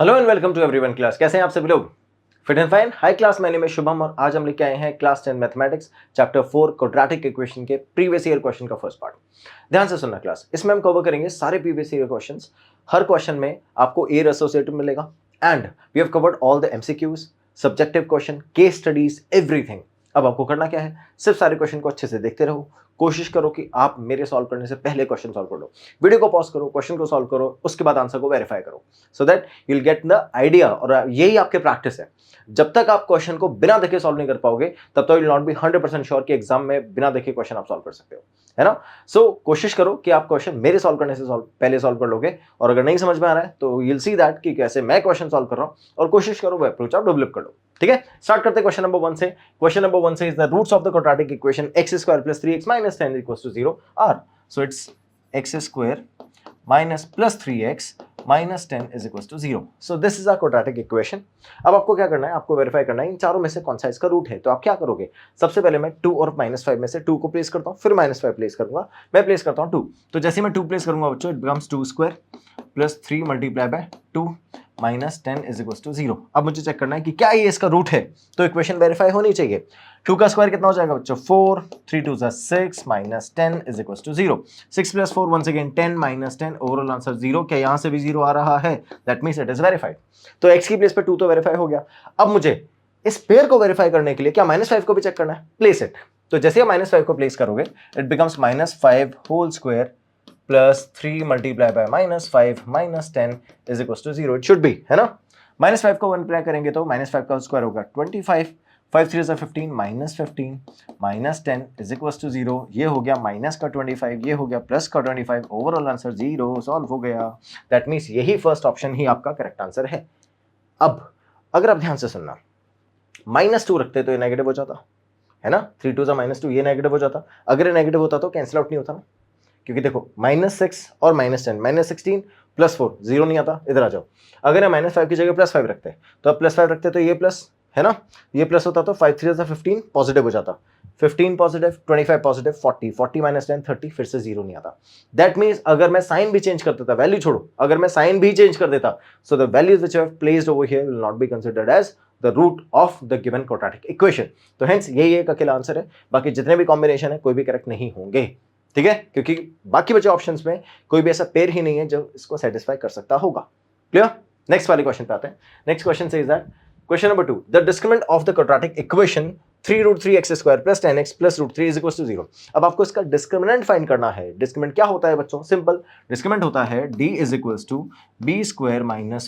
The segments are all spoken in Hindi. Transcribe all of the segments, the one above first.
Hello and welcome to everyone class. कैसे हैं आप सभी लोग? Fit and fine. Hi class, मैंने में शुभम और आज हम लेके आए हैं class 10 mathematics chapter 4 quadratic equation के प्रीवियस ईयर क्वेश्चन का फर्स्ट पार्ट। ध्यान से सुनना क्लास, इसमें हम कवर करेंगे सारे प्रीवियस ईयर क्वेश्चंस। हर क्वेश्चन में आपको एयर एसोसिएटिव मिलेगा and we have covered all the MCQs, subjective question, case studies, everything. अब आपको करना क्या है, सिर्फ सारे क्वेश्चन को अच्छे से देखते रहो। कोशिश करो कि आप मेरे सॉल्व करने से पहले क्वेश्चन सॉल्व कर लो। वीडियो को पॉज करो, क्वेश्चन को सॉल्व करो, उसके बाद आंसर को वेरीफाई करो so that you will get the idea. और यही आपके प्रैक्टिस है। जब तक आप क्वेश्चन को बिना देखे सॉल्व नहीं कर पाओगे तब तक विल नॉट बी 100% श्योर कि एग्जाम में बिना देखे क्वेश्चन आप सॉल्व कर सकते हो, है ना। सो कोशिश करो कि आप क्वेश्चन मेरे सॉल्व करने से पहले सॉल्व कर लोगे। और अगर नहीं समझ में आ रहा है तो यू विल सी दैट कि कैसे मैं क्वेश्चन सॉल्व कर रहा हूं, और कोशिश करो वो अप्रोच आप डेवलप कर लो। ठीक है, स्टार्ट करते हैं क्वेश्चन नंबर 1 से। क्वेश्चन नंबर 1 से is the roots of the quadratic equation x² + 3x - 10 = 0 are. So it's x² - 3x - 10 = 0। So this is a quadratic equation. अब आपको क्या करना है, आपको वेरीफाई करना है इन चारों में से कौन सा इसका रूट है। तो आप क्या करोगे, सबसे पहले मैं 2 और -5 में से 2 को प्लेस करता हूं, फिर -5 प्लेस करूंगा। मैं प्लेस करता हूं 2। तो जैसे मैं 2 प्लेस करूंगा बच्चों, इट बिकम्स 2² + 3 × 2 - 10 = 0। अब मुझे चेक करना है कि क्या ये इसका रूट है, तो इक्वेशन वेरीफाई होनी चाहिए। 2 का स्क्वायर कितना हो जाएगा बच्चों, 4, 3 2 6 - 10 = 0। 6 + 4 once again 10 - 10, ओवरऑल आंसर 0। क्या यहां से भी 0 आ रहा है? That means it is verified. तो x की प्लेस पे 2 तो वेरीफाई हो गया। अब मुझे इस पेयर को वेरीफाई करने के लिए क्या -5 को भी चेक करना है, प्लेस इट। तो जैसे आप -5 को प्लेस करोगे, it becomes -5 whole square plus 3 × -5 - 10 = 0। It should be, है ना। -5 को मल्टीप्लाई करेंगे तो -5 का स्क्वायर होगा 25, 5 3 15, -15 - 10 = 0। ये हो गया माइनस का 25, ये हो गया प्लस का 25, ओवरऑल आंसर 0। सॉल्व हो गया। दैट मीन्स यही फर्स्ट ऑप्शन ही आपका करेक्ट आंसर है। अब अगर आप ध्यान से सुनना, -2 रखते तो ये नेगेटिव हो जाता, है ना। 3 2 -2, ये नेगेटिव हो जाता। अगर ये नेगेटिव होता तो कैंसिल आउट नहीं होता ना, क्योंकि देखो -6 और -10, -16 + 4 0 नहीं आता। इधर आ जाओ, अगर हम -5 की जगह +5 रखते हैं तो अब +5 रखते तो ये प्लस, है ना, ये प्लस होता तो 5 3 15 पॉजिटिव हो जाता, 15 पॉजिटिव, 25 पॉजिटिव, 40 40 - 10 30, फिर से 0 नहीं आता। दैट मीन्स अगर मैं साइन भी चेंज कर देता, वैल्यू छोड़ो, अगर मैं साइन भी चेंज कर देता, so the values which I have placed over here will not be considered as the root of the given quadratic equation. तो हेंस यही एक अकेला आंसर है, बाकी जितने भी कॉम्बिनेशन है कोई भी करेक्ट नहीं होंगे। ठीक है, क्योंकि बाकी बचे ऑप्शंस में कोई भी ऐसा पेयर ही नहीं है जो इसको सेटिस्फाई कर सकता होगा। क्लियर? नेक्स्ट वाले क्वेश्चन पे आते हैं। Next question says that, question number 2, the discriminant of the quadratic equation 3√3x² + 10x + √3 = 0। अब आपको इसका डिस्क्रिमिनेंट फाइंड करना है। डिस्क्रिमिनेंट क्या होता है बच्चों? सिंपल, डिस्क्रिमिनेंट होता है d = b² -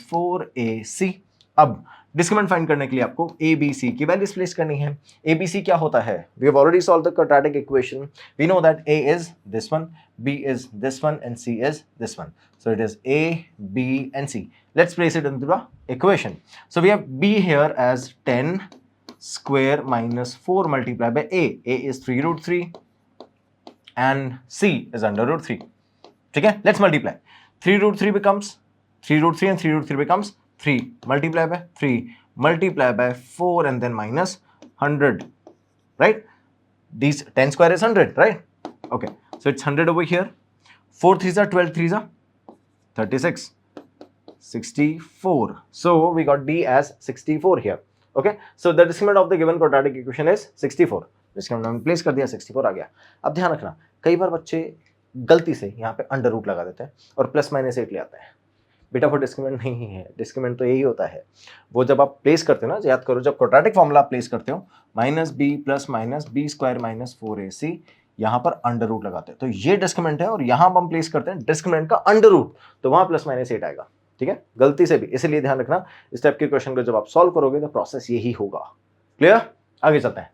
4ac। अब डिस्क्रिमिनेंट फाइंड करने के लिए आपको a b c की वैल्यूज प्लेस करनी है। a b c क्या होता है? We have already solved the quadratic equation. We know that a is this one, b is this one and c is this one. So it is a, b and c. Let's place it into the equation. So we have b here as 10 square minus 4 multiplied by a. a is 3√3 and c is under√3. ठीक है, let's multiply. 3√3 becomes 3√3 and 3√3 becomes 3 multiply by 3 multiply by 4 and then minus 100, right? These 10 square is 100, right? Okay, so it's 100 over here. 4 3s are 12, 3s are 36, 64. So we got d as 64 here. Okay, so the discriminant of the given quadratic equation is 64. Discriminant में प्लेस कर दिया, 64 आ गया। अब ध्यान रखना, कई बार बच्चे गलती से यहाँ पे अंडर रूट लगा देते हैं और +-8 ले आते हैं। बेटा वो डिस्क्रिमिनेंट नहीं है, डिस्क्रिमिनेंट तो यही होता है। वो जब आप प्लेस करते हो ना, याद करो, जब क्वाड्रेटिक फॉर्मूला आप प्लेस करते हो, -b + -b² - 4ac, यहाँ पर अंडर रूट लगाते हैं, तो ये डिस्क्रिमिनेंट है। और यहाँ हम प्लेस करते हैं डिस्क्रिमिनेंट का अंडर रूट, तो वहाँ +-8 आएगा। ठीक है, गलती से भी, इसलिए ध्यान रखना, इस टाइप के क्वेश्चन को जब आप सॉल्व करोगे तो प्रोसेस यही होगा। क्लियर? आगे चलते हैं।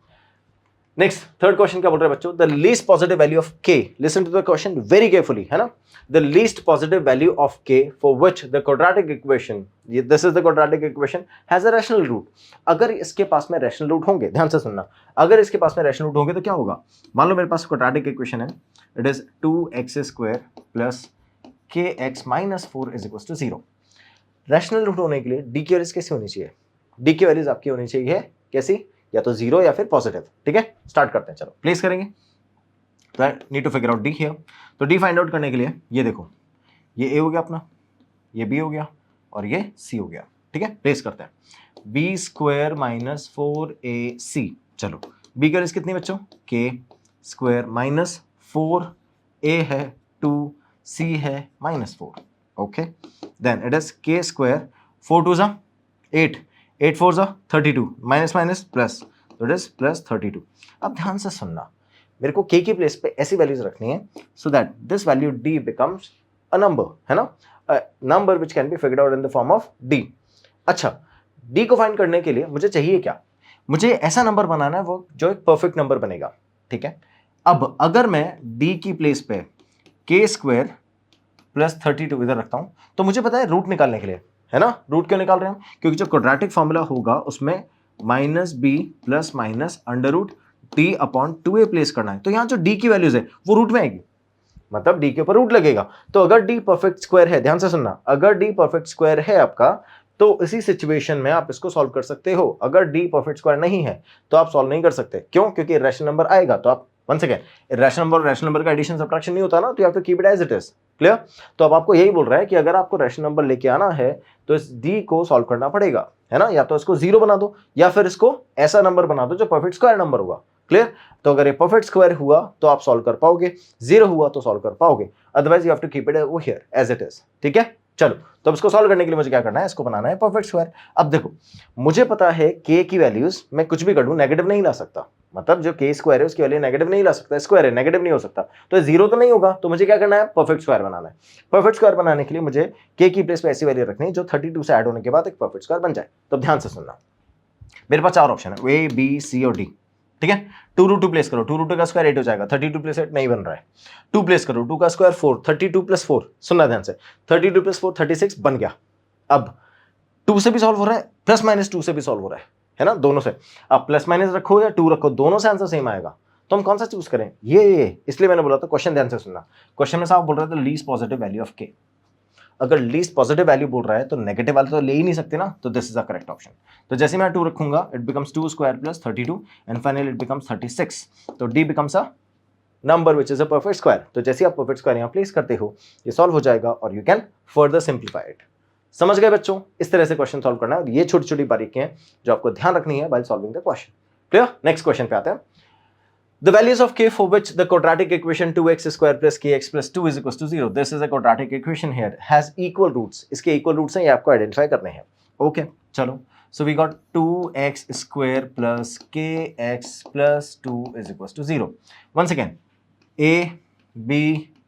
नेक्स्ट थर्ड क्वेश्चन क्या बोल रहे हैं बच्चों? The least positive value of k, listen to the question very carefully, है ना। The least positive value of k for which the quadratic equation, this is the quadratic equation, has a rational root. अगर इसके पास में रैशनल रूट होंगे, ध्यान से सुनना, अगर इसके पास में रैशनल रूट होंगे तो क्या होगा? मान लो मेरे पास क्वाड्रेटिक इक्वेशन है, it is 2x² + kx - 4 = 0। Rational root होने के लिए डी की वैल्यूज कैसी होनी चाहिए? डी की वैल्यूज आपकी होनी चाहिए कैसी? या तो 0 या फिर पॉजिटिव। ठीक है, स्टार्ट करते हैं, चलो प्लेस करेंगे। तो I need to figure out D here. तो डी फाइंड आउट करने के लिए ये देखो, ये ए हो गया अपना, ये बी हो गया, और ये c हो गया। ठीक है, प्लेस करते हैं b स्क्वायर माइनस 4ac। चलो b की वैल्यूज कितनी बच्चों, k स्क्वायर माइनस 4a है 2c है minus 4। Okay, then it is k square 4 2 जा 8 8 4 जा 32 माइनस माइनस प्लस, तो इट इज प्लस 32। अब ध्यान से सुनना, मेरे को k की प्लेस पे ऐसी वैल्यूज रखनी है so that this value d becomes a number, है ना, number which can be figured out in the form of d। अच्छा, d को फाइंड करने के लिए मुझे चाहिए क्या, मुझे ऐसा नंबर बनाना है वो जो एक परफेक्ट नंबर बनेगा। ठीक है, अब अगर मैं d की प्लेस पे k स्क्वायर प्लस 32 इधर रखता हूं तो मुझे पता है रूट निकालने के लिए, है ना, रूट क्यों निकाल रहे हैं हम, क्योंकि जो क्वाड्रेटिक फॉर्मूला होगा उसमें minus b plus minus under root D upon 2a place करना है। तो यहां जो d की वैल्यूज है वो रूट में आएगी, मतलब d के ऊपर रूट लगेगा। तो अगर d परफेक्ट स्क्वायर है, ध्यान से सुनना, अगर d परफेक्ट स्क्वायर है आपका तो इसी सिचुएशन में आप इसको सॉल्व कर सकते हो। अगर d परफेक्ट स्क्वायर नहीं है तो आप सॉल्व नहीं कर सकते। क्यों, क्योंकि रैशनल नंबर आएगा तो आप वंस अगेन रैशनल नंबर का एडिशन सब्ट्रैक्शन नहीं होता ना, तो you have to keep it as it is. Clear, तो अब आपको यही बोल रहा है कि अगर आपको रैशनल नंबर लेके आना है तो इस d को सॉल्व करना पड़ेगा, है ना, या तो इसको 0 बना दो या फिर इसको ऐसा नंबर बना दो जो परफेक्ट स्क्वायर नंबर होगा। क्लियर, तो अगर ये परफेक्ट स्क्वायर हुआ तो आप सॉल्व कर पाओगे, 0 हुआ तो सॉल्व कर पाओगे, otherwise you have to keep it over here as it is. ठीक है, चलो, तो अब इसको सॉल्व करने के लिए मुझे क्या करना है, इसको बनाना है परफेक्ट स्क्वायर। अब देखो, मुझे पता है k की वैल्यूज मैं कुछ भी कर दूं नेगेटिव नहीं ला सकता, मतलब जो k स्क्वायर है उसकी वैल्यू नेगेटिव नहीं ला सकता, स्क्वायर है नेगेटिव नहीं हो सकता, तो 0 तो नहीं होगा। तो मुझे क्या करना है, परफेक्ट स्क्वायर बनाना है। परफेक्ट स्क्वायर बनाने के लिए मुझे k की प्लेस पे ऐसी वैल्यू रखनी है जो 32 से ऐड होने के बाद एक परफेक्ट स्क्वायर बन जाए। तो ध्यान से सुनना, मेरे पास 4 ऑप्शन है, a b c और d। ठीक है, 2 रूट 2 प्लेस करो, 2 रूट का स्क्वायर 8 हो जाएगा, 32 प्लस 8 नहीं बन रहा है, 2 प्लेस करो, 2 का स्क्वायर 4, 32 प्लस 4, सुनना ध्यान से, 32 प्लस 4 36 बन गया। अब 2 से भी सॉल्व हो रहा है, प्लस माइनस 2 से भी सॉल्व हो रहा है ना, दोनों से। अब प्लस माइनस रखो या 2 रखो, दोनों से आंसर सेम आएगा, तो हम कौन सा चूज करें, ये इसलिए मैंने बोला था क्वेश्चन ध्यान से सुनना। क्वेश्चन में साहब बोल रहे थे least positive value of k, अगर लीस्ट पॉजिटिव वैल्यू बोल रहा है तो नेगेटिव वाला तो ले ही नहीं सकते ना, तो this is the correct option. तो जैसे मैं 2 रखूंगा it becomes 2 square plus 32 and finally it becomes 36, तो d becomes a number which is a perfect square. तो जैसे आप परफेक्ट स्क्वायर यहां प्लेस करते हो ये सॉल्व हो जाएगा और you can further simplify it. समझ गए बच्चों, इस तरह से क्वेश्चन सॉल्व करना है, और ये छोटी छोटी बारीकियां हैं जो आपको ध्यान रखनी है while solving the question. Clear, next question पे आते हैं। The values of k for which the quadratic equation 2x square plus kx plus 2 is equals to 0. This is a quadratic equation here has equal roots. इसके equal roots हैं, ये आपको identify करने हैं। Okay, चलो। So we got 2x square plus kx plus 2 is equals to 0. Once again, a, b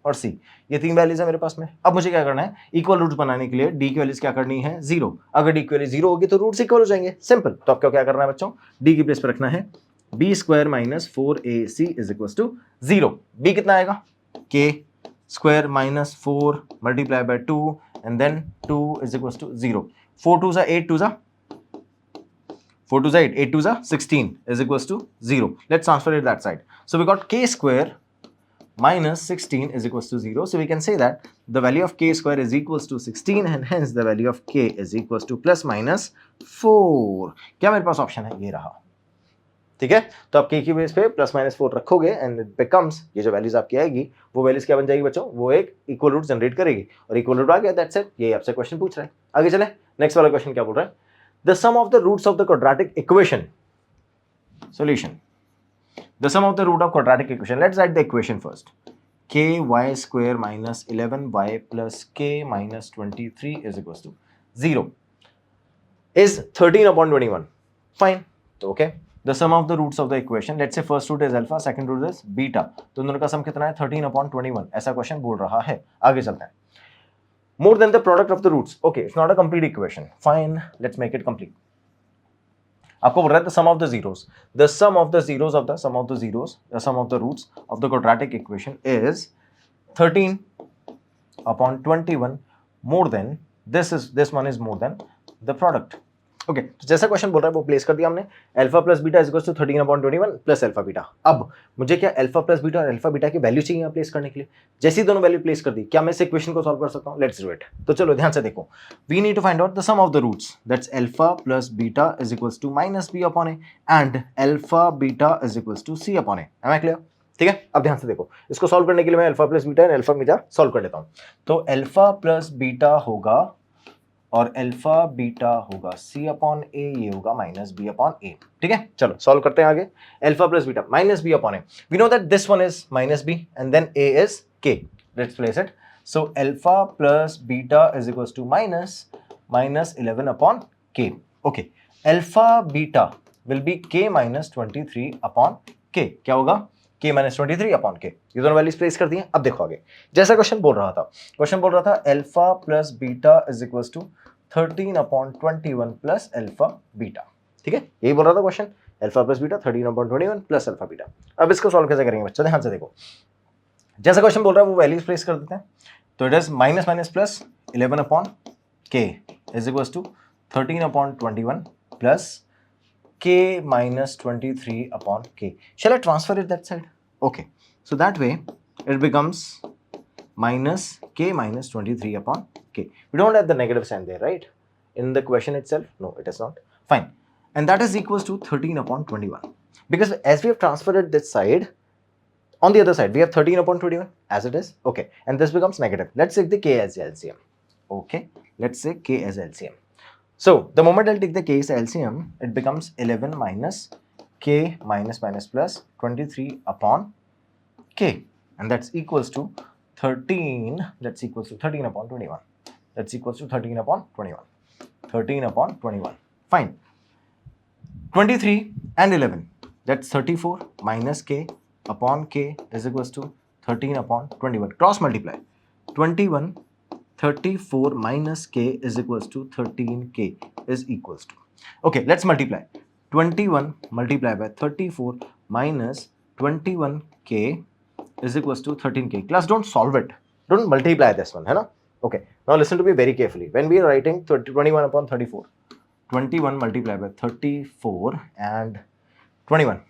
और c ये 3 वैल्यूज है मेरे पास में। अब मुझे क्या करना है, इक्वल रूट्स बनाने के लिए d की वैल्यूज क्या करनी है, 0। अगर d की वैल्यू 0 होगी तो रूट्स इक्वल हो जाएंगे, सिंपल। तो आपको क्या करना है बच्चों, d की प्लेस पे रखना है b square minus 4ac is equal to 0। b कितना आएगा, k square minus 4 multiply by 2 and then 2 is equal to 0। 4 2 जा 8 2 जा 4 2 जा 8 8 2 जा 16 is equals to 0. Let's transfer it that side. So we got k square minus 16 is equals to 0. So we can say that the value of k square is equals to 16 and hence the value of k is equals to plus minus 4. क्या मेरे पास ऑप्शन है, ये रहा। ठीक है, तो आप k की बेस पे प्लस माइनस 4 रखोगे एंड इट बिकम्स, ये जो वैल्यूज आपकी आएगी वो वैल्यूज क्या बन जाएगी बच्चों, वो एक इक्वल रूट जनरेट करेगी और इक्वल रूट आ गया, दैट्स इट। ये आपसे क्वेश्चन पूछ रहा है। आगे चले, नेक्स्ट वाला क्वेश्चन क्या बोल रहा है, the sum of the roots of the quadratic equation solution. The sum of the root of quadratic equation. Let's write the equation first. ky square minus 11y plus k minus 23 is equals to 0 is 13 upon 21. Fine. So, okay. The sum of the roots of the equation. Let's say first root is alpha, second root is beta. तो दोनों का सम कितना है, 13 upon 21. ऐसा क्वेश्चन बोल रहा है। आगे चलते हैं। More than the product of the roots. Okay, it's not a complete equation. Fine. Let's make it complete. आपको बोल रहा है the sum of the zeros. The sum of the zeros of the sum of the zeros, the sum of the roots of the quadratic equation is 13 upon 21 more than this one is more than the product. Okay, तो जैसा क्वेश्चन बोल रहा है वो प्लेस कर दिया हमने, alpha plus beta is equals to 13 upon 21 plus alpha beta. अब मुझे क्या अल्फा प्लस बीटा और अल्फा बीटा की वैल्यू चाहिए प्लेस करने के लिए। जैसे ही दोनों वैल्यू प्लेस कर दी, क्या मैं इस इक्वेशन को सॉल्व कर सकता हूँ, लेट्स डू इट। तो चलो ध्यान से देखो, we need to find out the sum of the roots, that's alpha plus beta is equals to minus B upon A and alpha beta is equals to C upon A. Am I clear? ठीक है, अब ध्यान से देखो, इसको सॉल्व करने के लिए मैं alpha plus beta and alpha beta solve कर लेता हूँ। तो अल्फा प्लस बीटा होगा और अल्फा बीटा होगा c अपॉन a, ये होगा माइनस b अपॉन a। ठीक है, चलो सॉल्व करते हैं आगे। Alpha plus beta minus b upon a, we know that this one is minus b and then a is k, let's place it. So alpha plus beta is equals to minus 11 upon k। Okay, alpha beta will be k minus 23 upon k। क्या होगा? k minus 23 upon k। ये दोनों वैल्यूज प्लेस कर दिए। अब देखो आगे, जैसा क्वेश्चन बोल रहा था alpha plus beta is equals to 13 upon 21 plus alpha beta. ठीक है, यही बोल रहा था question, alpha plus beta 13 upon 21 plus alpha beta. अब इसको सॉल्व कैसे करेंगे बच्चों, ध्यान से देखो। जैसा क्वेश्चन बोल रहा है वो वैल्यूज प्लेस कर देते हैं। तो it is minus minus plus 11 upon k is equals to 13 upon 21 plus k minus 23 upon k. Shall I transfer it that side? Okay. So that way it becomes minus k minus 23 upon k. We don't have the negative sign there, right? In the question itself? No, it is not. Fine. And that is equals to 13 upon 21. Because as we have transferred it this side, on the other side, we have 13 upon 21 as it is. Okay. And this becomes negative. Let's take the k as LCM. Okay. Let's say k as LCM. So the moment I'll take the k as LCM, it becomes 11 minus k minus minus plus 23 upon k, and that's equals to 13. That's equals to 13 upon 21. That's equals to 13 upon 21. 13 upon 21. Fine. 23 and 11. That's 34 minus k upon k is equals to 13 upon 21. Cross multiply. 21 34 minus k is equals to 13k is equals to, okay, let's multiply 21 multiply by 34 minus 21k is equals to 13k. Class, don't solve it, don't multiply this one, hai na? Okay, now listen to me very carefully. When we are writing 21 upon 34, 21 multiplied by 34 and 21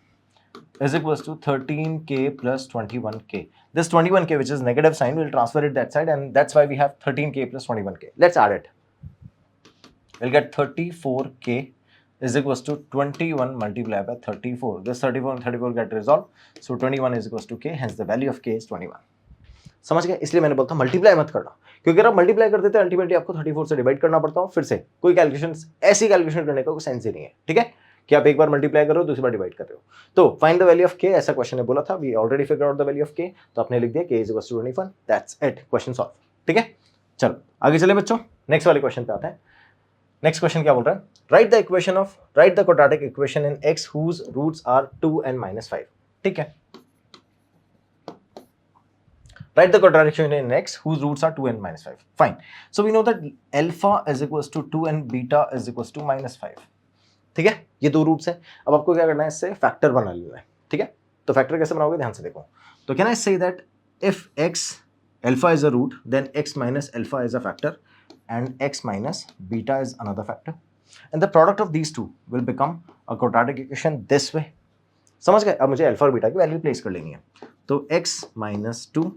is equals to 13k plus 21k. This 21k, which is negative sign, we'll transfer it that side, and that's why we have 13k plus 21k. Let's add it. We'll get 34k is equals to 21 multiplied by 34. This 34 and 34 get resolved. So 21 is equals to k. Hence the value of k is 21. समझ गए? इसलिए मैंने बोलता हूँ मल्टीप्लाई मत करना, क्योंकि अगर आप मल्टीप्लाई कर देते हैं अल्टीमेटली आपको 34 से डिवाइड करना पड़ता है। फिर से कोई कैलकुलेशन, ऐसी कैलकुलेशन करने का कोई सेंस ही नहीं है। ठीक है, कि आप एक बार मल्टीप्लाई कर रहे हो, दूसरी बार डिवाइड कर रहे हो। तो फाइंड द वैल्यू ऑफ के, ऐसा क्वेश्चन ने बोला था, we already figure out the value of K, तो आपने लिख दिया K is equals to 21। That's it, question solve. ठीक है, चलो आगे चले बच्चों, नेक्स्ट वाले क्वेश्चन पे आते हैं। नेक्स्ट क्वेश्चन क्या बोल रहा है? Write the equation of, write the quadratic equation in x whose roots are 2 and -5। ठीक है, write the quadratic equation in x whose roots are 2 and -5. Fine. So we know that alpha is equals to 2 and beta is equals to -5. ठीक है, ये दो रूट्स है। अब आपको क्या करना है, इससे फैक्टर बना लेना है। ठीक है, तो फैक्टर कैसे बनाओगे, ध्यान से देखो। तो can I say that if x alpha is a root, then x minus alpha is a factor and x minus beta is another factor, and the product of these two will become a quadratic equation this way। समझ गए? अब मुझे अल्फा और बीटा की वैल्यू प्लेस कर लेनी है। तो x minus 2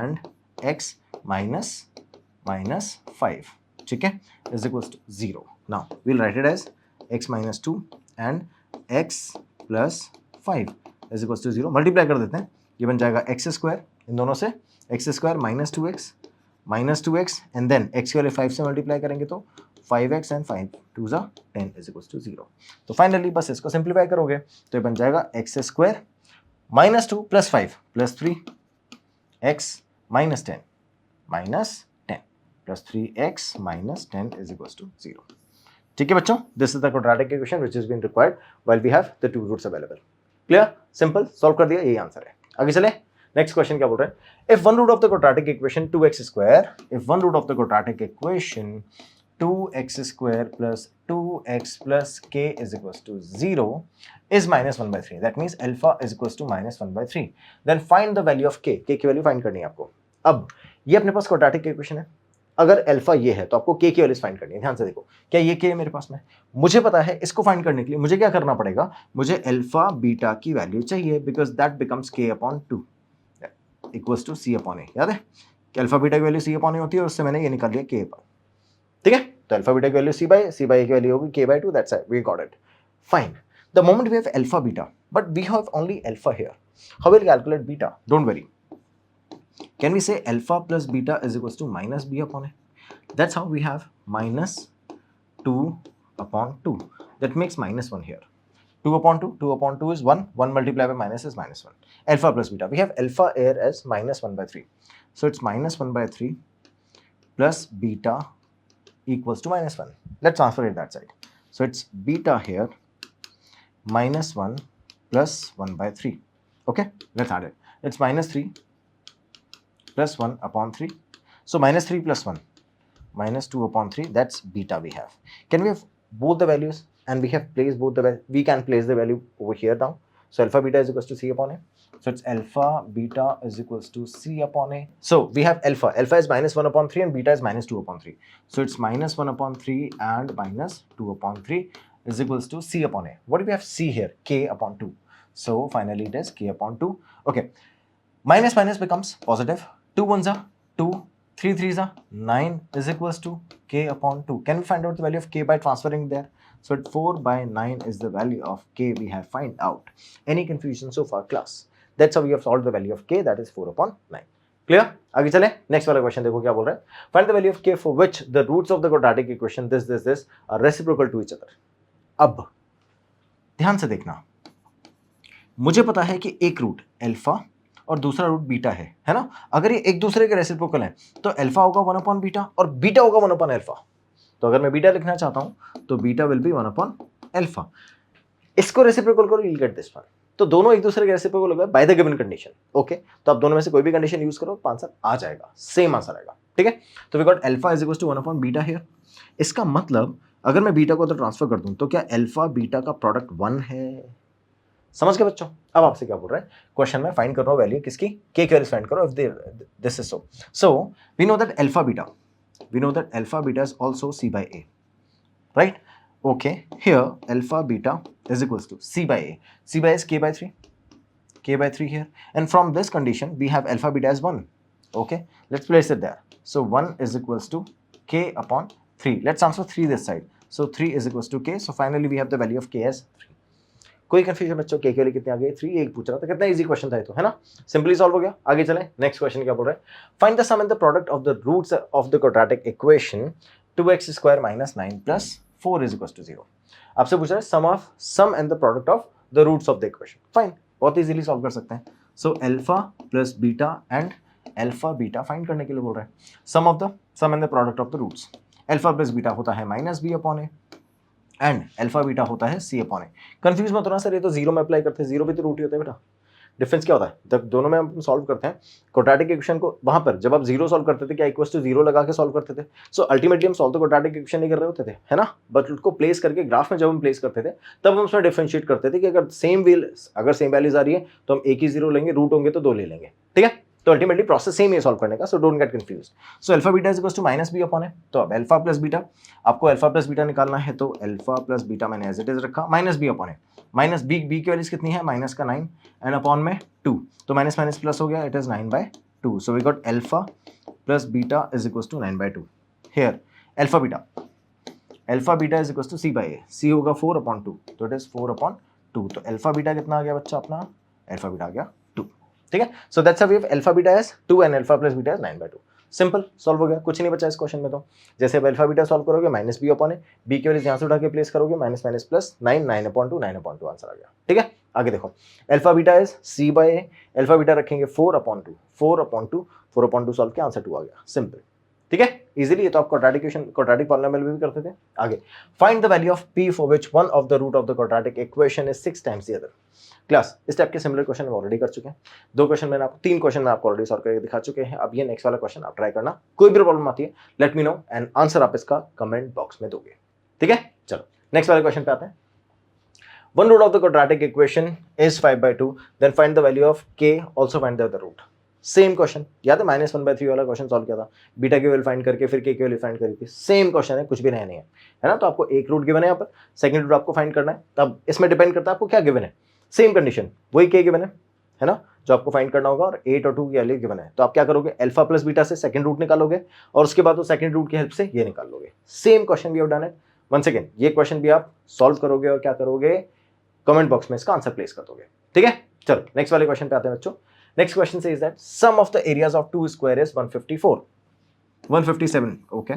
and x minus minus 5, ठीक है, is equals to 0. Now we'll write it as x minus 2 and x plus 5 is equals to 0. Multiply कर देते हैं, ये बन जाएगा x स्क्वायर, इन दोनों से x square minus 2x and then x वाले 5 से मल्टीप्लाई करेंगे तो 5x एंड 5 2 ज़ा 10 is equals to 0. तो फाइनली बस इसको सिंप्लीफाई करोगे तो ये बन जाएगा x square minus 2 plus 5 plus 3 x minus 10 plus 3x minus 10 is equals to 0. ठीक है बच्चों, this is the quadratic equation which has been required while we have the two roots available. Clear? Simple, solve कर दिया, यही आंसर है। आगे चले, नेक्स्ट क्वेश्चन क्या बोल रहे हैं? If one root of the quadratic equation 2x square, if one root of the quadratic equation 2x square plus 2x plus k is equals to 0 is minus 1 by 3, that means alpha is equals to minus 1 by 3, then find the value of k. k की वैल्यू फाइंड करनी है आपको। अब ये अपने पास क्वाड्रेटिक इक्वेशन है, अगर अल्फा ये है तो आपको k की वैल्यूज फाइंड करनी है। ध्यान से देखो, क्या ये k है मेरे पास में, मुझे पता है, इसको फाइंड करने के लिए मुझे क्या करना पड़ेगा, मुझे अल्फा बीटा की वैल्यू चाहिए, because that becomes k upon 2 equals to c upon a। याद है कि अल्फा बीटा की वैल्यू c अपॉन a होती है, और उससे मैंने ये निकाल लिया k पर। ठीक है, तो अल्फा बीटा की वैल्यू c बाय a की वैल्यू होगी k by 2, that's it, we got it. Fine, the moment we have alpha beta but we have only alpha here, how will calculate beta? Don't worry, can we say alpha plus beta is equals to minus b upon a? That's how we have minus 2 upon 2. That makes minus 1 here. 2 upon 2, 2 upon 2 is 1, 1 multiplied by minus is minus 1. Alpha plus beta, we have alpha here as minus 1 by 3. So it's minus 1 by 3 plus beta equals to minus 1. Let's transfer it that side. So it's beta here minus 1 plus 1 by 3. Okay, let's add it. It's minus 3 plus 1 upon 3. So minus 3 plus 1, minus 2 upon 3, that's beta we have. Can we have both the values? And we have placed both the value. We can place the value over here now. So alpha beta is equals to C upon A. So it's alpha beta is equals to C upon A. So we have alpha. Alpha is minus 1 upon 3 and beta is minus 2 upon 3. So it's minus 1 upon 3 and minus 2 upon 3 is equals to C upon A. What do we have C here? K upon 2. So finally it is K upon 2. Okay. Minus minus becomes positive. 2 ones are 2. 3 threes are 9 is equals to K upon 2. Can we find out the value of K by transferring there? So 4 by 9 is the value of K we have find out. Any confusion so far class? That's how we have solved the value of K, that is 4 upon 9. Clear? आगे चले नेक्स्ट वाला क्वेश्चन देखो क्या बोल रहा है. Find the value of K for which the roots of the quadratic equation this are reciprocal to each other. अब ध्यान से देखना, मुझे पता है कि एक रूट अल्फा और दूसरा रूट बीटा है ना. अगर ये एक दूसरे के रेसिप्रोकल हैं तो अल्फा होगा 1 अपॉन बीटा और बीटा होगा 1 अपॉन अल्फा. तो अगर मैं बीटा लिखना चाहता हूं तो beta will be 1 upon alpha. इसको रेसिप्रोकल करो, यू गेट दिस वन. तो दोनों एक दूसरे के रेसिप्रोकल हो गए by the given condition. Okay, तो आप दोनों में से कोई भी कंडीशन यूज करो, आंसर आ जाएगा, सेम आंसर आएगा. ठीक है, तो we got alpha is equal to 1 upon beta here. इसका मतलब अगर मैं बीटा को उधर ट्रांसफर कर दूं तो क्या अल्फा बीटा का प्रोडक्ट 1 है? समझ गए बच्चों? अब आपसे क्या बोल रहा है क्वेश्चन में, फाइंड कर रहा हूं वैल्यू किसकी, के की वैल्यू फाइंड करो if this is so. So we know that alpha beta, we know that alpha beta is also C by A, right? Okay, here alpha beta is equals to C by A. C by A is K by 3. K by 3 here. And from this condition, we have alpha beta as 1. Okay, let's place it there. So 1 is equals to K upon 3. Let's transfer 3 this side. So 3 is equals to K. So finally, we have the value of K as 3. कोई कंफ्यूजन बच्चों? के लिए कितने आ गए? 3. एक पूछ रहा था, कितना इजी क्वेश्चन था ये तो, है ना. सिंपली सॉल्व हो गया. आगे चलें, नेक्स्ट क्वेश्चन क्या बोल रहा है. Find the sum and the product of the roots of the quadratic equation 2x square minus 9 plus 4 is equals to 0. आपसे पूछ रहा है sum and the product of the roots of the equation. Fine, बहुत इजीली सॉल्व कर सकते हैं. So alpha plus beta and alpha beta find करने के लिए बोल रहा है. Sum and the product of the roots. Alpha plus beta होता है minus B upon A and alpha beta होता है सी अपॉन ए. कंफ्यूज मत होना सर, ये तो जीरो में अप्लाई करते हैं, जीरो भी तो रूट ही होता है बेटा. डिफरेंस क्या होता है जब दोनों में हम सॉल्व करते हैं क्वाड्रेटिक इक्वेशन को? वहां पर जब आप जीरो सॉल्व करते थे क्या इक्वल्स टू जीरो लगा के सॉल्व करते थे. सो अल्टीमेटली हम सॉल्व तो क्वाड्रेटिक इक्वेशन नहीं कर रहे होते थे, है ना, बट उसको प्लेस करके ग्राफ में जब हम प्लेस करते थे तब हम उसमें डिफरेंशिएट करते थे कि अगर सेम वैल्यूज आ रही है तो हम एक ही जीरो लेंगे, रूट होंगे तो 2 ले लेंगे. ठीक है, तो अल्टीमेटली प्रोसेस सेम है सॉल्व करने का. So don't get confused. So alpha beta is equals to minus B upon है. तो अब अल्फा प्लस बीटा, आपको अल्फा प्लस बीटा निकालना है तो अल्फा प्लस बीटा मैंने एज इट इज रखा, माइनस बी अपॉन है. माइनस बी की वैल्यूज कितनी है? माइनस का 9 एंड अपॉन में 2. तो माइनस माइनस प्लस हो गया, it is 9/2. So we got alpha plus beta is equals to 9/2. Here alpha beta is equals to C by A. C होगा 4 अपॉन 2, तो इट इज 4 अपॉन 2. तो अल्फा बीटा कितना आ गया बच्चा अपना? अल्फा बीटा आ गया 2. ठीक है, so that's how we have alpha beta as 2 and alpha plus beta as 9/2. Simple solve हो गया, कुछ नहीं बचा इस क्वेश्चन में. तो जैसे अब अल्फा बीटा सॉल्व करोगे माइनस बी अपॉन है, बी की वैल्यू यहां से उठा के प्लेस करोगे, minus minus plus 9 upon 2 answer आ गया. ठीक है, आगे देखो alpha beta is C by A. Alpha beta रखेंगे 4 अपॉन 2 सॉल्व किया, आंसर 2 आ गया. सिंपल. ठीक है, इजीली. ये तो आप क्वाड्रेटिक पॉलिनोमियल में भी करते थे. आगे find the value of p for which one of the root of the quadratic equation is 6 times the other. Class इस टाइप के सिमिलर क्वेश्चन हम ऑलरेडी कर चुके हैं. 3 क्वेश्चन मैं आपको ऑलरेडी सॉल्व करके दिखा चुके हैं. अब ये नेक्स्ट वाला क्वेश्चन आप ट्राई करना. कोई भी प्रॉब्लम आती है let me know and answer आप इसका कमेंट बॉक्स में दोगे. ठीक है, चलो नेक्स्ट वाले क्वेश्चन पे आते हैं. One root of the quadratic equation is 5/2, then find the value of k, also find the other root. Same question याद है, -1/3 वाला क्वेश्चन सॉल्व किया था, बीटा की वैल्यू फाइंड करके फिर k की वैल्यू फाइंड करी थी. सेम क्वेश्चन है, कुछ भी नया नहीं है ना. तो आपको एक रूट गिवन है, यहाँ पर सेकंड रूट आपको फाइंड करना है. तब इसमें डिपेंड करता है आपको क्या गिवन है. सेम कंडीशन वही k गिवन है ना, जो आपको फाइंड करना होगा, और 8 और 2 की वैल्यू गिवन है. तो आप क्या करोगे, अल्फा प्लस बीटा से सेकंड रूट निकालोगे और उसके बाद वो सेकंड रूट की हेल्प से ये निकाल लोगे. Same question we have done it. Once again ये क्वेश्चन भी आप सॉल्व करोगे और क्या करोगे, कमेंट बॉक्स में इसका आंसर प्लेस कर दोगे. ठीक है, चलो नेक्स्ट वाले क्वेश्चन पे आते हैं बच्चों. Next question says that sum of the areas of two square is 157. Okay.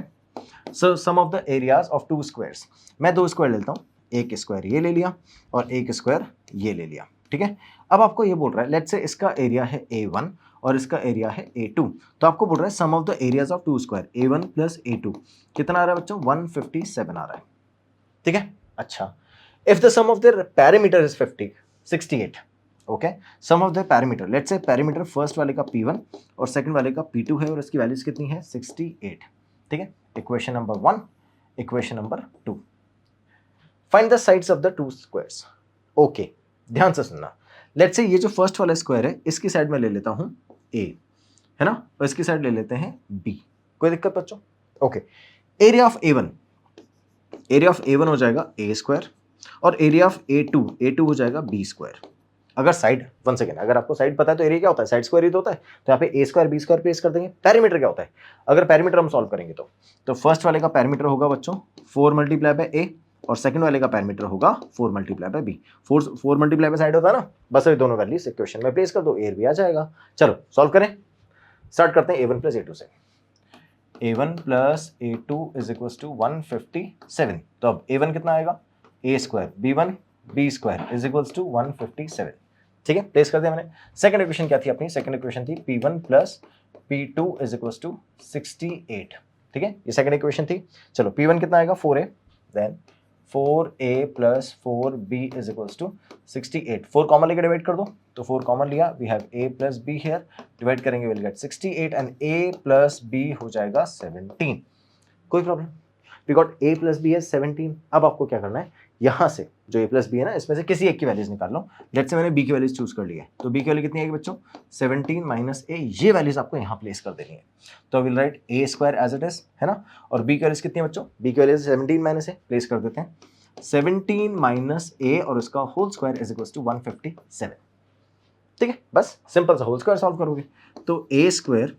So sum of the areas of two squares, मैं दो स्क्वायर लेता हूँ, एक स्क्वायर ये ले लिया और एक स्क्वायर ये ले लिया, ठीक है। अब आपको ये बोल रहा है लेट्स से इसका एरिया है A1 और इसका एरिया है A2, तो आपको बोल रहा है sum of the areas of two square A1 plus A2 कितना आ रहा है बच्चों, 157 आ रहा है, ठीक है। अच्छा, if the sum of their parameter is 68, okay, sum of the parameter, let's say parameter first वाले का P1 और सेकंड वाले का P2 है और इसकी वैल्यूज कितनी है, 68, ठीक है। Equation number 1, equation number 2, find the sides of the two squares. Okay, ध्यान से सुनना, लेट्स से ये जो फर्स्ट वाला स्क्वायर है इसकी साइड में ले लेता हूं A, है ना, और इसकी साइड ले लेते हैं B, कोई दिक्कत बच्चों? Okay, area of A1, area of A1 हो जाएगा A स्क्वायर और एरिया ऑफ A2 हो जाएगा B स्क्वायर। अगर साइड, वन सेकेंड, अगर आपको साइड पता है तो एरिया क्या होता है, साइड स्क्वायर ही तो होता है, तो यहाँ पे A square B square place कर देंगे। पैरामीटर क्या होता है, अगर पैरामीटर हम सॉल्व करेंगे तो फर्स्ट वाले का पैरामीटर होगा बच्चों 4 मल्टीप्लाई बाय A और सेकंड वाले का पैरामीटर होगा 4 multiply bye B। 4 multiply by side होता है ना, बस ये दोनों वैल्यूज इक्वेशन में प्लेस कर दो, A भी आ जाएगा। चलो सॉल्व करें, स्टार्ट करते हैं A1 प्लस A2 से। A1 plus A2 is equal to 157, तो अब A1 कितना आएगा, A square B1 B square is equal to 157, ठीक है, प्लेस कर दिया मैंने। सेकंड इक्वेशन क्या थी अपनी, सेकंड इक्वेशन थी P1 plus P2 is equal to 68, ठीक है, ये सेकंड इक्वेशन थी। चलो P1 कितना आएगा 4A, then 4A plus 4B is equal to 68, 4 common लेके डिवाइड कर दो, तो 4 कॉमन लिया, we have A plus B here, divide करेंगे will get 68 and A plus B हो जाएगा 17, कोई problem, we got A plus B है 17। अब आपको क्या करना है, यहाँ से जो A प्लस B है ना, इसमें से किसी एक की वैल्यूज निकाल लो। लेट्स से मैंने B की वैल्यूज चूज कर ली है, तो B की वैल्यू कितनी आएगी बच्चों, 17 माइनस A, ये वैल्यूज आपको यहाँ प्लेस कर देनी है। तो will write A square as it is, है ना, और B की वैल्यूज कितनी है बच्चों, B की वैल्यूज 17 माइनस A, प्लेस कर देते हैं 17 माइनस A और उसका whole square is equal to 157, ठीक है, बस सिंपल सा होल स्क्वायर सॉल्व करोगे, तो A square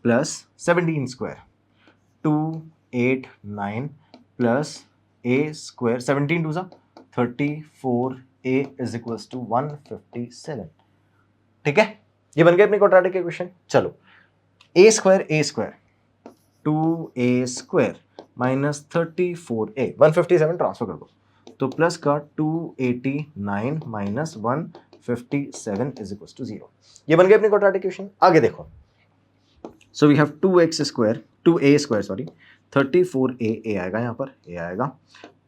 plus 17 square 289 plus A square 17 two 34A is equals to 157, ठीक है, ये बन गया अपनी क्वाड्रेटिक इक्वेशन। चलो A square 2A square minus 34A 157 transfer कर दो, तो प्लस का 289 माइनस 157 इज इक्वल्स टू 0, ये बन गया अपनी क्वाड्रेटिक इक्वेशन। आगे देखो, so we have 2A square sorry 34A आएगा, यहाँ पर A आएगा,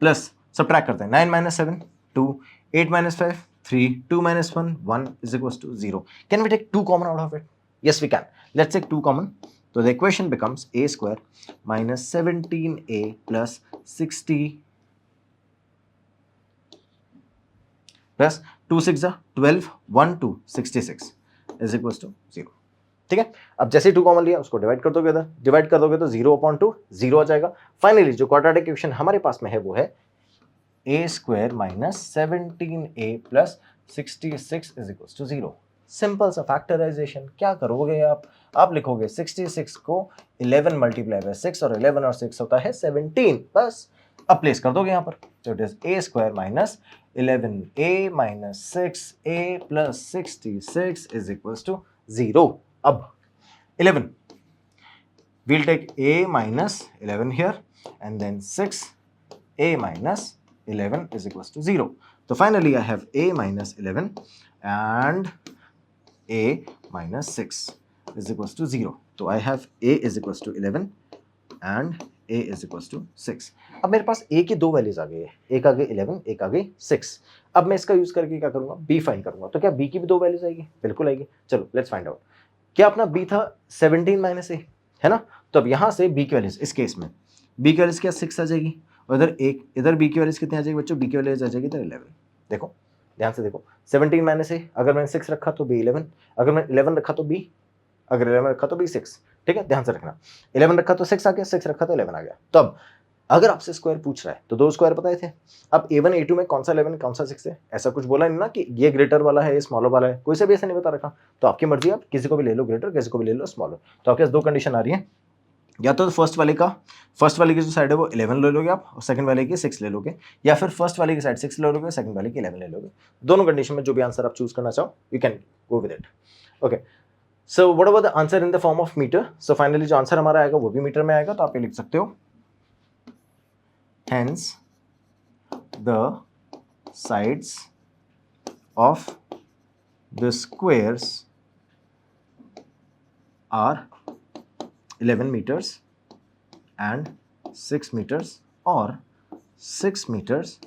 प्लस सब्ट्रैक्ट करते हैं 9 minus 7 2, 8 minus 5 3, 2 minus 1 1 is equal to 0। Can we take 2 common out of it? Yes we can, let's take 2 common, तो the equation becomes A square minus 17A plus 60 plus 2 6 12 1 2 66 is equal to 0, ठीक है। अब जैसे 2 कॉमन लिया उसको डिवाइड कर दोगे, डिवाइड कर दोगे तो 0/2 0 आ जाएगा। फाइनली जो क्वाड्रेटिक इक्वेशन हमारे पास में है वो है A square minus 17A plus 66 is equal to 0। Simple सा फैक्टराइजेशन, क्या करोगे आप लिखोगे 66 को 11 मल्टीप्लाई बाय 6 और 11 और 6 होता है 17, बस अब प्लेस कर दोगे यहाँ पर, तो it is A square minus 11A minus 6A plus 66 is equal to 0। अब 11, we'll take A minus 11 here and then 6A minus 11 is equals to 0. So finally I have A minus 11 and A minus 6 is equals to 0. So I have A is equals to 11 and A is equals to 6. अब मेरे पास A की दो वैल्यूज आ गई है, एक आ गई 11 एक आ गई 6। अब मैं इसका यूज करके क्या करूंगा, B फाइंड करूंगा, तो क्या B की भी दो वैल्यूज आएगी? बिल्कुल आएगी। चलो लेट्स फाइंड आउट, क्या अपना B था 17 माइनस A, है ना, तो अब यहाँ से B की वैल्यूज, इस केस में B की वैल्यूज क्या 6 आ जाएगी और इधर B की वैल्यूज कितनी आ जाएगी बच्चों, B की वैल्यूज आ जाएगी इधर 11। देखो ध्यान से देखो, 17 माइनस A, अगर मैंने 6 रखा तो B 11, अगर मैंने 11 रखा तो B, अगर 11 रखा तो B 6, ठीक है, ध्यान से रखना। 11 रखा तो 6 आ गया, 6 रखा तो 11 आ गया। तो अब अगर आपसे स्क्वायर पूछ रहा है तो दो स्क्वायर बताए थे। अब A1 A2 में कौन सा 11 कौन सा 6 है, ऐसा कुछ बोला नहीं ना कि ये ग्रेटर वाला है ये स्मॉलर वाला है, कोई सा भी ऐसा नहीं बता रखा। तो आपकी मर्जी, आप किसी को भी ले लो ग्रेटर, किसी को भी ले लो स्मॉलर। तो आपके पास दो कंडीशन आ रही है, या तो फर्स्ट वाले की जो साइड है वो 11 ले लोगे आप और सेकंड वाले की 6 ले लोगे, या फिर फर्स्ट वाले की साइड 6 ले लोगे, सेकंड वाले की 11 ले लोगे। दोनों कंडीशन में जो भी आंसर आप चूज करना चाहो you can go with it. Okay, so what about the answer in the form of metre? So finally जो आंसर हमारा आएगा वो भी मीटर में आएगा, तो आप ये लिख सकते हो hence the sides of the squares are 11 meters and 6 meters or 6 meters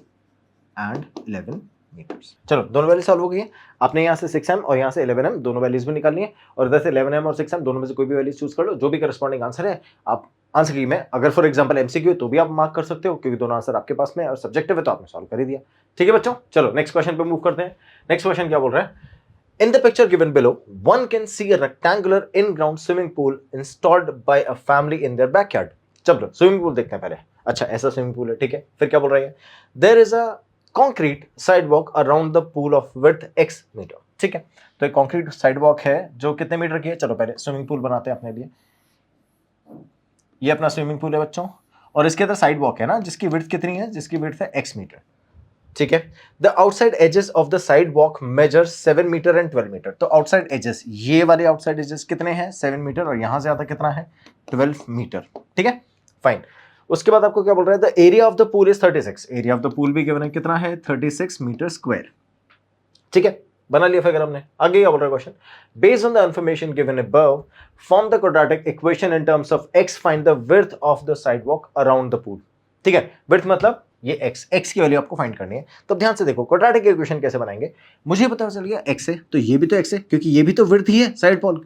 and 11 metres. चलो दोनों वैल्यू सॉल्व हो गई है। आपने यहाँ से 6m और यहाँ से 11m दोनों वैल्यूज भी निकालनी है और इधर से 11m और 6m दोनों में से कोई भी वैल्यूज चूज कर लो, जो भी करस्पॉन्डिंग आंसर है आप आंसर की में, अगर फॉर एग्जांपल एमसीक्यू तो भी आप मार्क कर सकते हो क्योंकि दोनों आंसर आपके पास में, और सब्जेक्टिव है तो आपने सॉल्व कर ही दिया। ठीक है बच्चों, चलो नेक्स्ट क्वेश्चन पे मूव करते हैं। नेक्स्ट क्वेश्चन क्या बोल रहा है? In the picture given below, one can see a rectangular in-ground swimming pool installed by a family in their backyard. चलो स्विमिंग पूल देखते हैं पहले। अच्छा ऐसा स्विमिंग पूल है, ठीक है। फिर क्या बोल रही है? There is a concrete sidewalk around the pool of width x metre. ठीक है, तो एक कॉन्क्रीट साइडवॉक है जो कितने मीटर की है? चलो पहले स्विमिंग पूल बनाते हैं अपने लिए। ये अपना स्विमिंग पूल है बच्चों, और इसके अंदर साइडवॉक है ना जिसकी विड्थ कितनी है? जिसकी विड्थ है x मीटर। ठीक है, the outside edges of the sidewalk measure 7 metre and 12 metre. तो आउटसाइड एजेस, ये वाले आउटसाइड एजेस कितने हैं? 7 मीटर, और यहां से आता कितना है? 12 मीटर। ठीक है, फाइन। उसके बाद आपको क्या बोल रहा है? The area of the pool is 36। Area of the pool भी गिवन है, कितना है? 36 मीटर स्क्वायर। ठीक है, बना लिया फिगर हमने। आगे क्या बोल रहा है question? Based on the information given above form the quadratic equation in terms of x, find the width of the sidewalk around the pool. ठीक है, विड्थ मतलब ये x की वैल्यू आपको फाइंड करनी है। तो ध्यान से देखो क्वाड्रेटिक इक्वेशन कैसे बनाएंगे। मुझे पता चल गया x है तो ये भी तो x है, क्योंकि ये भी तो विड्थ ही है साइड वॉल,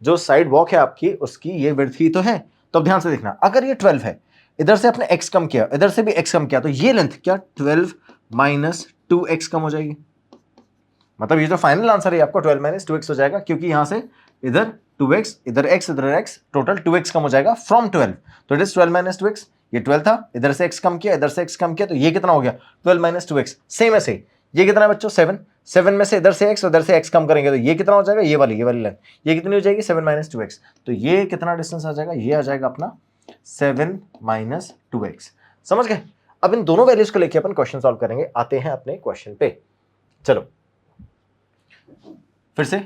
जो साइड वॉक है आपकी उसकी ये विड्थ ही तो है। तो ध्यान से देखना, अगर ये 12 है, इधर से आपने x कम किया, इधर से भी x कम किया, तो ये लेंथ क्या 12 माइनस 2x कम हो जाएगी। मतलब ये जो फाइनल आंसर है आपको 12 माइनस 2x हो जाएगा, क्योंकि यहां से इधर 2x, इधर x, इधर x, टोटल 2x कम हो जाएगा फ्रॉम 12। तो इट इज 12 माइनस 2x। ये 12 था, इधर से x कम किया, इधर से x कम किया, तो ये कितना हो गया? 12 माइनस 2x। सेम ऐसे ये कितना है बच्चों? 7। 7 में से इधर से x, उधर से x कम करेंगे तो ये कितना हो जाएगा? ये वाली लेंथ, ये कितनी हो जाएगी? 7 माइनस 2x। तो ये कितना डिस्टेंस आ जाएगा? ये आ जाएगा अपना 7 माइनस 2x। समझ गए? अब इन दोनों वैल्यूज को लेकर अपन क्वेश्चन सॉल्व करेंगे। आते हैं अपने क्वेश्चन पे। चलो फिर से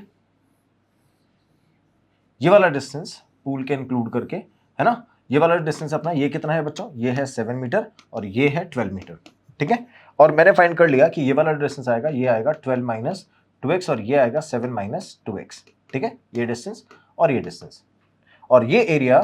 ये वाला डिस्टेंस पूल के इंक्लूड करके, है ना, ये वाला डिस्टेंस अपना ये कितना है बच्चों? ये है 7 मीटर और ये है 12 मीटर। ठीक है, और मैंने फाइंड कर लिया कि ये वाला डिस्टेंस आएगा, ये आएगा 12 माइनस 2x और ये आएगा 7 माइनस 2x। ठीक है, ये डिस्टेंस और ये डिस्टेंस, और ये एरिया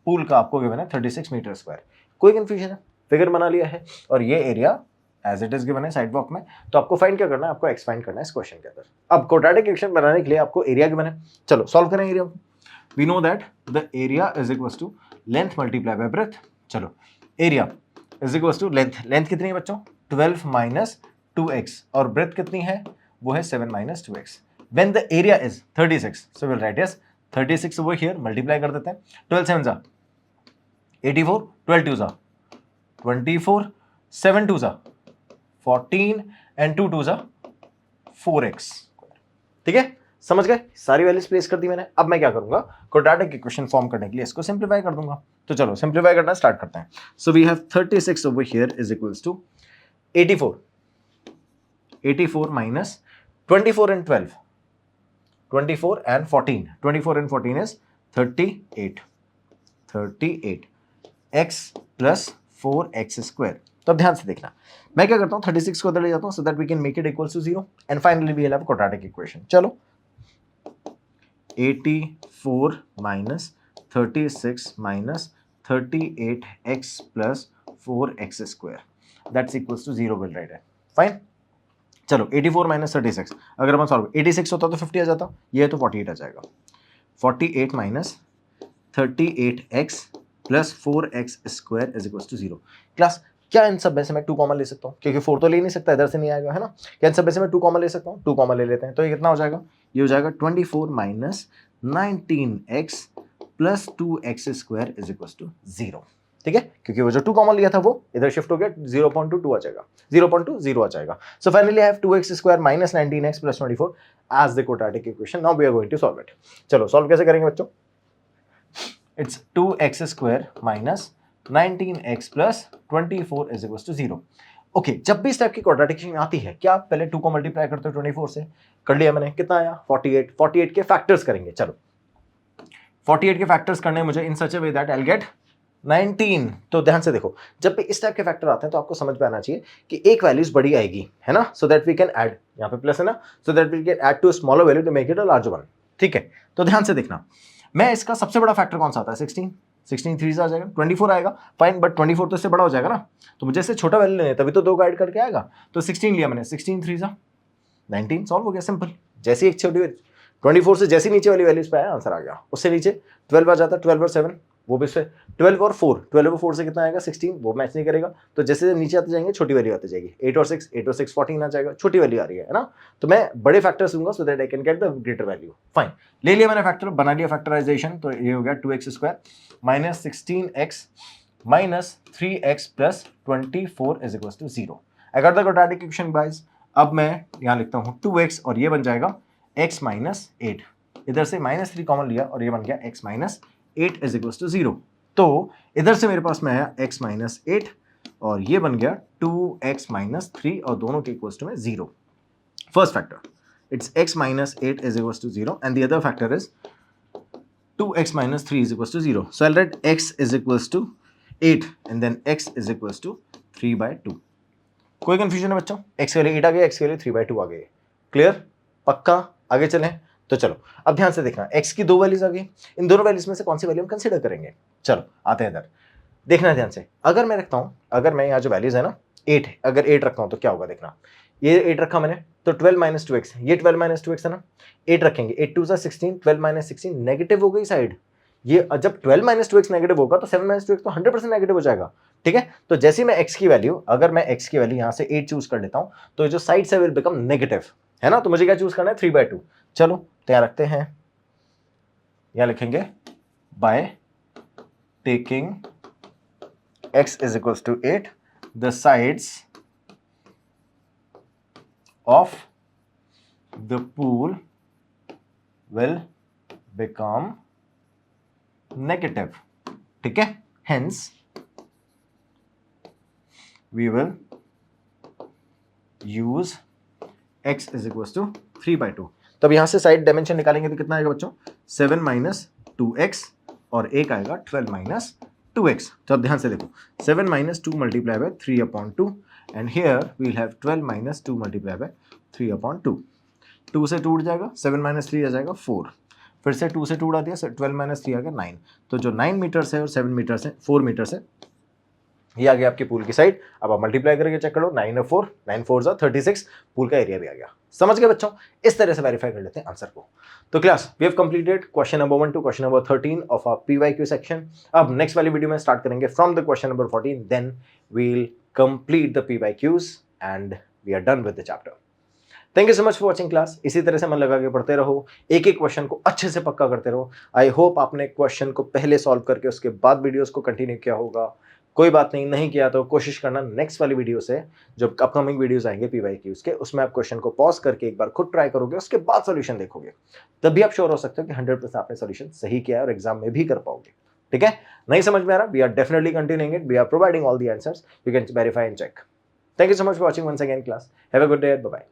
पूल का आपको गिवन है 36 मीटर स्क्वायर। कोई कंफ्यूजन है? फिगर बना लिया है और ये area as it is given है साइड वॉक में। तो आपको फाइंड क्या करना है? आपको एक्स फाइंड करना है इस क्वेश्चन के अंदर। अब क्वाड्रेटिक इक्वेशन बनाने के लिए आपको एरिया गिवन है। चलो सॉल्व करें area. We know that the area is equals to length multiply by breadth. चलो area is equals to length. Length कितनी है बच्चों? 12 माइनस 2x, और ब्रेथ कितनी है? वो है 7 minus 2x। When the area is 36, so will write yes 36 over here, multiply कर देते हैं। 12 7 जा 84, 12 2 जा 24, 7 2 जा 14 एंड 2 2 जा 4x। ठीक है, समझ गए? सारी वैल्यूज प्लेस कर दी मैंने। अब मैं क्या करूंगा? क्वाड्रेटिक इक्वेशन फॉर्म करने के लिए इसको सिंप्लीफाई कर दूंगा। तो चलो सिंप्लीफाई करना स्टार्ट करते हैं। So we have 36 over here is equals to 84। 84 minus 24 and 12, 24 and 14, 24 and 14 is 38, 38 x plus 4x square. तो अब ध्यान से देखना, मैं क्या करता हूं 36 को उधर ले जाता हूं so that we can make it equals to 0 and finally we have a quadratic equation. चलो 84 minus 36 minus 38x plus 4x square that's equals to 0 will write है। फाइन, चलो 84 माइनस 36, अगर अपन सॉल्व 86 होता तो 50 आ जाता, ये तो 48 आ जाएगा। 48 minus 38x plus 4x square is equals to 0। Class क्या इन सब में से मैं 2 कॉमन ले सकता हूँ? क्योंकि 4 तो ले नहीं सकता, इधर से नहीं आएगा, है ना। क्या इन सब में से मैं 2 कॉमन ले सकता हूँ? 2 कॉमन ले लेते हैं, तो ये कितना हो जाएगा? ये हो जाएगा 24 minus 19x plus 2x square is equals to 0। ठीक है, क्योंकि वो जो 2 कॉमन लिया था वो इधर शिफ्ट हो गया, 0.2 आ जाएगा, 0.20 आ जाएगा। So finally I have 2x square minus 19x plus 24 as the quadratic equation. Now we are going to solve it. चलो सॉल्व कैसे करेंगे बच्चों? It's 2x square minus 19x plus 24 is equals to 0। Okay, जब भी इस टाइप की क्वाड्रेटिक इक्वेशन आती है, क्या आप पहले 2 को मल्टीप्लाई करते हो 24 से? कर लिया मैंने, कितना आया? 48। 48 के फैक्टर्स करेंगे। चलो 48 के फैक्टर्स करने मुझे in such a way that I will get 19। तो ध्यान से देखो, जब भी इस टाइप के फैक्टर आते हैं तो आपको समझ में आना चाहिए कि एक वैल्यूज बड़ी आएगी, है ना, so that we can add, यहाँ पे प्लस है ना, so that we can add to smaller value to make it a larger one. ठीक है, तो ध्यान से देखना, मैं इसका सबसे बड़ा फैक्टर कौन सा आता है, 16, 16 3 आ जाएगा, 24 आएगा, फाइन, बट 24 तो इससे बड़ा हो जाएगा ना, तो मुझे इससे छोटा वैल्यू लेना है, तभी तो 2 गाइड करके आएगा, तो 16 लिया मैंने, 16 3 19, सॉल्व हो गया, सिंपल। जैसे एक छोटी 24 से जैसे नीचे वाली वैल्यूज पे आया आंसर आ गया, उससे नीचे 12 आ जाता है, 12 और 7 वो भी, 12 और 4, 12 और 4 से कितना आएगा 16, वो मैच नहीं करेगा, तो जैसे नीचे आते जाएंगे छोटी वैल्यू आती जाएगी, 8 और 6, 8 और 6 14 आ जाएगा, छोटी वैल्यू आ रही है ना, तो मैं बड़े फैक्टर्स लूंगा so that I can get the greater value. Fine, ले लिया मैंने फैक्टर, बना लिया फैक्टराइजेशन, तो ये हो गया 2x² minus 16x minus 3x plus 24 is equal to 0। I got the quadratic equation guys. अब मैं यहाँ लिखता हूँ 2x और ये बन जाएगा x माइनस 8, इधर से -3 कॉमन लिया और ये बन गया x minus 8 is equal to 0। तो इधर से मेरे पास में आया x माइनस 8 और ये बन गया 2x माइनस 3 और दोनों के इक्वल टू में 0। First factor it's x minus 8 is equal to 0 and the other factor is 2x minus 3 is equal to 0। So I write x is equal to 8 and then x is equal to 3/2। कोई कंफ्यूजन है बच्चों? x के लिए 8 आ गया, x के लिए 3/2 आ गई, क्लियर, पक्का, आगे चलें। तो चलो अब ध्यान से देखना, x की 2 वैल्यूज आ गई, इन दोनों वैल्यूज में से कौन सी वैल्यू हम कंसीडर करेंगे। चलो आते हैं इधर, देखना ध्यान से, अगर मैं रखता हूं, अगर मैं यहाँ जो वैल्यूज है ना 8, अगर 8 रखता हूं तो क्या होगा, देखना, ये 8 रखा मैंने, तो 12 माइनस 2x, ये 12 माइनस 2x है ना, 8 रखेंगे, 8 2 16, 12 माइनस 16 नेगेटिव हो गई साइड, ये जब 12 माइनस 2x नेगेटिव होगा तो 7 माइनस 2x तो 100% नेगेटिव हो जाएगा। ठीक है, तो जैसे ही मैं x की वैल्यू, अगर मैं x की वैल्यू यहाँ से 8 चूज कर लेता हूँ तो जो साइड से विल बिकम नेगेटिव, है ना, तो मुझे क्या चूज करना है, 3/2। चलो तो यहाँ रखते हैं, यहाँ लिखेंगे by taking x is equal to 8 the sides of the pool will become negative. ठीक है, hence we will use x is equals to 3/2। तब यहां से साइड डायमेंशन निकालेंगे तो कितना आएगा बच्चों, 7 माइनस 2x और एक आएगा 12 माइनस 2x। तो अब ध्यान से देखो, 7 minus 2 multiply by 3/2 and here we will have 12 minus 2 multiply by 3/2। 2 से 2 उड़ जाएगा, 7 माइनस 3 आ जाएगा 4, फिर से 2 से 2 उड़ा दिया, 12 माइनस 3 आ गया 9। तो जो 9 मीटर है और 7 मीटर है, 4 मीटर है, ये आ गया आपकी पूल की साइड। अब आप मल्टीप्लाई करके चेक करो, 9 और 4, 9 4 36, पूल का एरिया भी आ गया। समझ गए बच्चों? इस तरह से वेरीफाई कर लेते हैं आंसर को। तो class we have completed question number 1 to question number 13 of our PYQ section. अब नेक्स्ट वाली वीडियो में स्टार्ट करेंगे from the question number 14, then we will complete the PYQs and we are done with the chapter. Thank you so much for watching class. इसी तरह से मन लगा के पढ़ते रहो, एक एक क्वेश्चन को अच्छे से पक्का करते रहो। आई होप आपने क्वेश्चन को पहले सॉल्व करके उसके बाद वीडियोस को कंटिन्यू किया होगा। कोई बात नहीं किया तो कोशिश करना नेक्स्ट वाली वीडियो से, जो अपकमिंग वीडियोस आएंगे पीवाईक्यूज के, उसमें आप क्वेश्चन को पॉज करके एक बार खुद ट्राई करोगे, उसके बाद सॉल्यूशन देखोगे, तभी आप श्योर हो सकते हो कि 100% आपने सॉल्यूशन सही किया है और एग्जाम में भी कर पाओगे। ठीक है, नहीं समझ में आ रहा, we are definitely continuing it, we are providing all the answers, you can verify and check. Thank you so much for watching once again class, have a good day, bye bye.